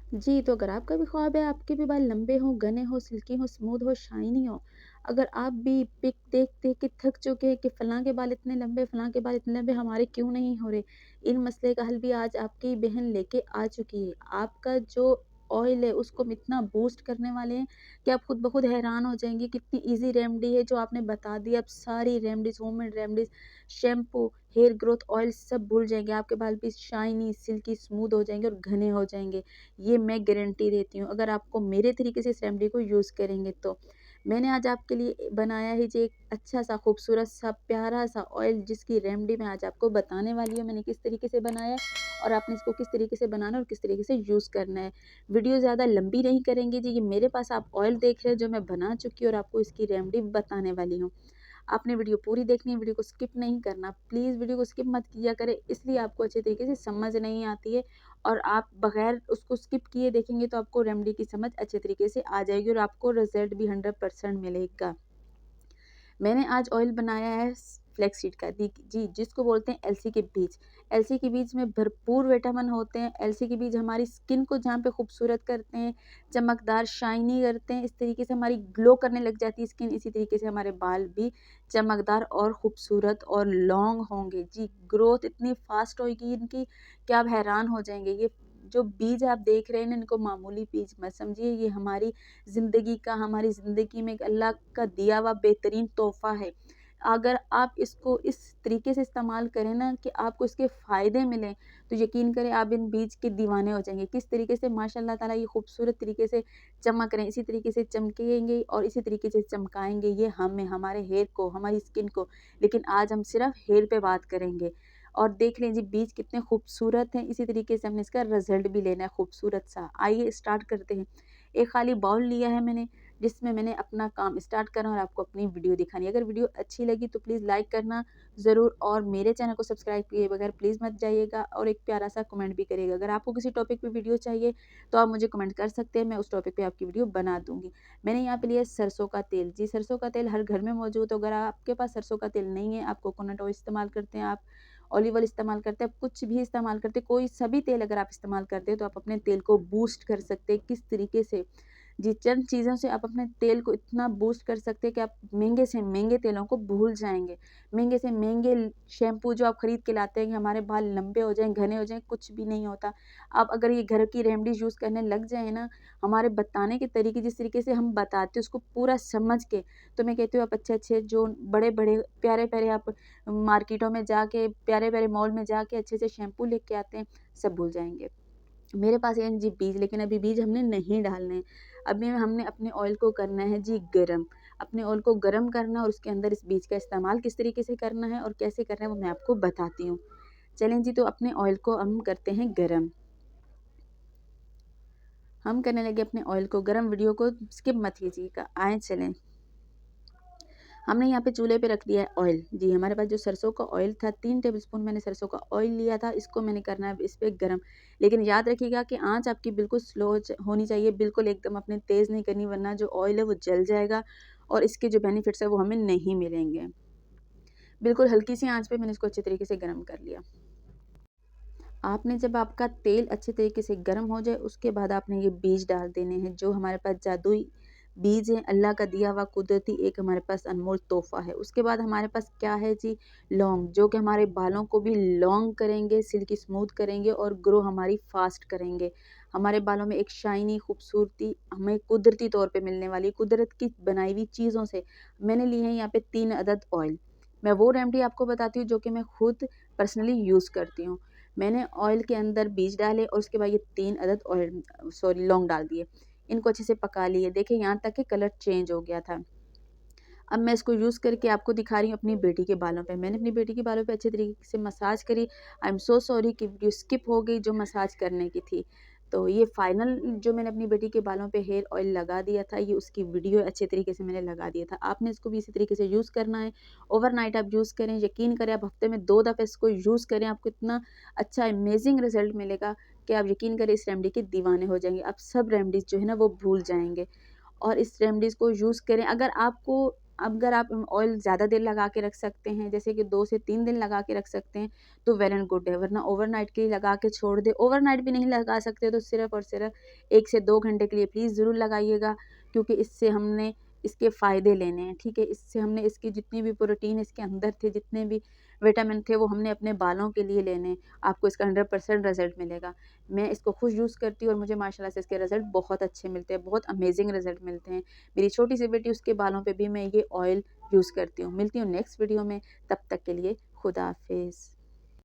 जी, तो अगर आपका भी ख्वाब है आपके भी बाल लंबे हों, घने हों, सिल्की हों, स्मूथ हो, शाइनी हो, अगर आप भी पिक देख-देख के थक चुके हैं कि फलाँ के बाल इतने लंबे, फलाँ के बाल इतने लंबे, हमारे क्यों नहीं हो रहे? इन मसले का हल भी आज आपकी बहन लेके आ चुकी है। आपका जो ऑयल है उसको हम इतना बूस्ट करने वाले हैं कि आप खुद ब खुद हैरान हो जाएँगे, कितनी ईज़ी रेमेडी है जो आपने बता दी। आप सारी remedies, homemade remedies, shampoo, hair growth oil सब भूल जाएँगे। आपके बाल भी शाइनी, सिल्की, स्मूथ हो जाएँगे और घने हो जाएँगे। ये मैं गारंटी देती हूँ, अगर आपको मेरे तरीके से इस रेमेडी को यूज़ करेंगे तो। मैंने आज आपके लिए बनाया है जी एक अच्छा-सा, खूबसूरत-सा, प्यारा-सा ऑयल जिसकी रेमेडी मैं आज आपको बताने वाली हूँ मैंने किस तरीके से बनाया है और आपने इसको किस तरीके से बनाना है और किस तरीके से यूज़ करना है। वीडियो ज़्यादा लंबी नहीं करेंगे जी, ये मेरे पास आप ऑयल देख रहे हैं जो मैं बना चुकी हूँ और आपको इसकी रेमेडी बताने वाली हूँ। आपने वीडियो पूरी देखनी है, वीडियो को स्किप नहीं करना। प्लीज़ वीडियो को स्किप मत किया करें, इसलिए आपको अच्छे तरीके से समझ नहीं आती है और आप बगैर उसको स्किप किए देखेंगे तो आपको रेमेडी की समझ अच्छे तरीके से आ जाएगी और आपको रिज़ल्ट भी 100% मिलेगा। मैंने आज ऑयल बनाया है फ्लैक्स सीड का जी, जिसको बोलते हैं अलसी के बीज। अलसी के बीज में भरपूर विटामिन होते हैं। अलसी के बीज हमारी स्किन को जहाँ पे खूबसूरत करते हैं, चमकदार शाइनी करते हैं, इस तरीके से हमारी ग्लो करने लग जाती है स्किन। इसी तरीके से हमारे बाल भी चमकदार और खूबसूरत और लॉन्ग होंगे। जी, ग्रोथ इतनी फास्ट होगी इनकी कि आप हैरान हो जाएंगे। ये जो बीज आप देख रहे हैं ना, इनको मामूली बीज मत समझिए, ये हमारी हमारी ज़िंदगी में एक अल्लाह का दिया हुआ बेहतरीन तोहफ़ा है। अगर आप इसको इस तरीके से इस्तेमाल करें ना कि आपको इसके फ़ायदे मिलें, तो यकीन करें आप इन बीज के दीवाने हो जाएँगे। किस तरीके से माशाअल्लाह ताला ये खूबसूरत तरीके से चमक रहे हैं, इसी तरीके से चमकेंगे और इसी तरीके से चमकाएँगे ये हमें, हमारे हेयर को, हमारी स्किन को। लेकिन आज हम सिर्फ़ हेयर पे बात करेंगे और देख लें जी बीज कितने खूबसूरत हैं, इसी तरीके से हमने इसका रिज़ल्ट भी लेना है खूबसूरत-सा। आइए स्टार्ट करते हैं। एक खाली बाउल लिया है मैंने, जिसमें मैंने अपना काम स्टार्ट करना और आपको अपनी वीडियो दिखानी है। अगर वीडियो अच्छी लगी तो प्लीज़ लाइक करना ज़रूर और मेरे चैनल को सब्सक्राइब किए बगैर प्लीज़ मत जाइएगा और एक प्यारा-सा कमेंट भी करिएगा। अगर आपको किसी टॉपिक पे वीडियो चाहिए तो आप मुझे कमेंट कर सकते हैं, मैं उस टॉपिक पे आपकी वीडियो बना दूँगी। मैंने यहाँ पे लिया है सरसों का तेल। जी, सरसों का तेल हर घर में मौजूद है। अगर आपके पास सरसों का तेल नहीं है, आप कोकोनट ऑयल इस्तेमाल करते हैं, आप ऑलिव ऑयल इस्तेमाल करते हैं, आप कुछ भी इस्तेमाल करते हैं, कोई सभी तेल अगर आप इस्तेमाल करते हैं तो आप अपने तेल को बूस्ट कर सकते हैं। किस तरीके से? जी, चंद चीज़ों से आप अपने तेल को इतना बूस्ट कर सकते हैं कि आप महँगे से महँगे तेलों को भूल जाएँगे। महँगे से महँगे शैम्पू जो आप खरीद के लाते हैं कि हमारे बाल लंबे हो जाएँ, घने हो जाएँ, कुछ भी नहीं होता। आप अगर ये घर की रेमेडीज़ यूज़ करने लग जाएँ ना, हमारे बताने के तरीके जिस तरीके से हम बताते हैं उसको पूरा समझ के, तो मैं कहती हूँ आप अच्छे-अच्छे जो बड़े-बड़े, प्यारे-प्यारे आप मार्केटों में जाके, प्यारे-प्यारे मॉल में जाके अच्छे से शैम्पू लेके आते हैं, सब भूल जाएँगे। मेरे पास है जी बीज, लेकिन अभी बीज हमने नहीं डालने हैं। अभी हमने अपने ऑयल को करना है जी गरम। अपने ऑयल को गरम करना और उसके अंदर इस बीज का इस्तेमाल किस तरीके से करना है और कैसे करना है वो मैं आपको बताती हूँ। चलें जी, तो अपने ऑयल को हम करते हैं गरम। हम करने लगे अपने ऑयल को गरम, वीडियो को स्किप मत कीजिएगा। आएँ चलें। हमने यहाँ पे चूल्हे पे रख दिया है ऑयल। जी, हमारे पास जो सरसों का ऑयल था 3 टेबलस्पून मैंने सरसों का ऑयल लिया था, इसको मैंने करना है इस पे गरम। लेकिन याद रखिएगा कि आँच आपकी बिल्कुल स्लो होनी चाहिए, बिल्कुल एकदम आपने तेज़ नहीं करनी वरना जो ऑयल है वो जल जाएगा और इसके जो बेनिफिट्स है वो हमें नहीं मिलेंगे। बिल्कुल हल्की सी आँच पे मैंने इसको अच्छे तरीके से गरम कर लिया। आपने जब आपका तेल अच्छे तरीके से गर्म हो जाए उसके बाद आपने ये बीज डाल देने हैं जो हमारे पास जादुई बीज हैं, अल्लाह का दिया हुआ कुदरती एक हमारे पास अनमोल तोहफ़ा है। उसके बाद हमारे पास क्या है जी, लौंग, जो कि हमारे बालों को भी लॉन्ग करेंगे, सिल्की स्मूथ करेंगे और ग्रो हमारी फास्ट करेंगे। हमारे बालों में एक शाइनी खूबसूरती हमें कुदरती तौर पे मिलने वाली, कुदरत की बनाई हुई चीज़ों से। मैंने लिए हैं यहाँ पे 3 अदद ऑयल। मैं वो रेमेडी आपको बताती हूँ जो कि मैं खुद पर्सनली यूज़ करती हूँ। मैंने ऑयल के अंदर बीज डाले और उसके बाद ये 3 अदद ऑयल लौंग डाल दिए। इनको अच्छे से पका लिए। देखिए यहाँ तक कि कलर चेंज हो गया था। अब मैं इसको यूज़ करके आपको दिखा रही हूँ अपनी बेटी के बालों पे। मैंने अपनी बेटी के बालों पे अच्छे तरीके से मसाज करी। आई एम सो सॉरी कि वीडियो स्किप हो गई जो मसाज करने की थी। तो ये फाइनल जो मैंने अपनी बेटी के बालों पे हेयर ऑयल लगा दिया था, ये उसकी वीडियो अच्छे तरीके से मैंने लगा दिया था। आपने इसको भी इसी तरीके से यूज़ करना है। ओवरनाइट आप यूज़ करें, यकीन करें आप हफ्ते में 2 दफ़े इसको यूज़ करें, आपको इतना अच्छा अमेज़िंग रिज़ल्ट मिलेगा कि आप यकीन करें इस रेमेडी के दीवाने हो जाएँगे। आप सब रेमेडीज़ जो है ना वो भूल जाएँगे। और इस रेमेडीज़ को यूज़ करें। अगर आपको अगर आप ऑयल ज़्यादा देर लगा के रख सकते हैं, जैसे कि 2 से 3 दिन लगा के रख सकते हैं, तो वेल एंड गुड है, वरना ओवरनाइट के लिए लगा के छोड़ दें। ओवरनाइट भी नहीं लगा सकते तो सिर्फ़ और सिर्फ़ 1 से 2 घंटे के लिए प्लीज़ ज़रूर लगाइएगा, क्योंकि इससे हमने इसके फ़ायदे लेने हैं, ठीक है? इससे हमने इसकी जितनी भी प्रोटीन इसके अंदर थे, जितने भी विटामिन थे, वो हमने अपने बालों के लिए लेने हैं। आपको इसका 100% रिज़ल्ट मिलेगा। मैं इसको खुद यूज़ करती हूँ और मुझे माशाल्लाह से इसके रिज़ल्ट बहुत अच्छे मिलते हैं, बहुत अमेज़िंग रिज़ल्ट मिलते हैं। मेरी छोटी सी बेटी, उसके बालों पे भी मैं ये ऑयल यूज़ करती हूँ। मिलती हूँ नेक्स्ट वीडियो में, तब तक के लिए खुदा हाफ़िज़।